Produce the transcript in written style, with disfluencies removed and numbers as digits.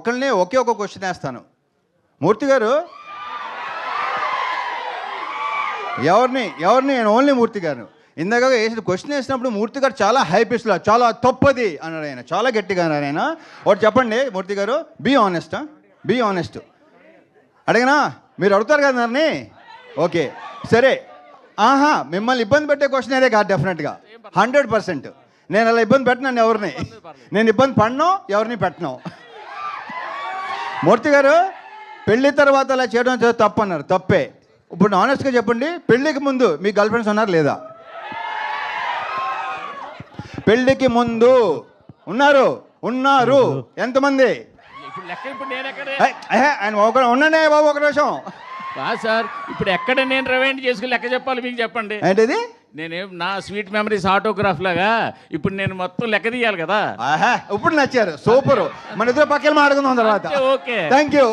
ఒక్కళ్ళని ఒకే ఒక క్వశ్చన్ వేస్తాను. మూర్తి గారు ఎవరిని నేను ఓన్లీ మూర్తి గారు. ఇందాక వేసిన క్వశ్చన్ వేసినప్పుడు మూర్తి గారు చాలా హై పిచ్లో చాలా తప్పది అన్నాడు ఆయన, చాలా గట్టిగా అన్నాడు ఆయన. ఒకటి చెప్పండి మూర్తి గారు, బీ ఆనెస్ట్. అడిగినా మీరు అడుగుతారు కదా నన్ను. ఓకే సరే, మిమ్మల్ని ఇబ్బంది పెట్టే క్వశ్చన్ అదే కాదు డెఫినెట్గా 100%. నేను అలా ఇబ్బంది పెట్టినాను ఎవరిని, నేను ఇబ్బంది పడినో ఎవరిని పెట్టను. మూర్తి గారు పెళ్లి తర్వాత అలా చేయడం తప్పు అన్నారు, తప్పే. ఇప్పుడు ఆనెస్ట్గా చెప్పండి, పెళ్ళికి ముందు మీ గర్ల్ ఫ్రెండ్స్ ఉన్నారు లేదా? పెళ్ళికి ముందు ఉన్నారు ఎంతమంది? ఆయన ఉండండి బాబు ఒక నిమిషం. సార్ ఇప్పుడు ఎక్కడ నేను రివైండ్ చేసుకుని లెక్క చెప్పాలి మీకు చెప్పండి. ఏంటిది? నేనేం నా స్వీట్ మెమరీస్ ఆటోగ్రాఫ్ లాగా ఇప్పుడు నేను మొత్తం లెక్క తీయాలి కదా. ఇప్పుడు నచ్చారు, సూపర్. మన ఇద్దరు పక్కన మాట్లాడుకుందాం తర్వాత. Okay, thank you.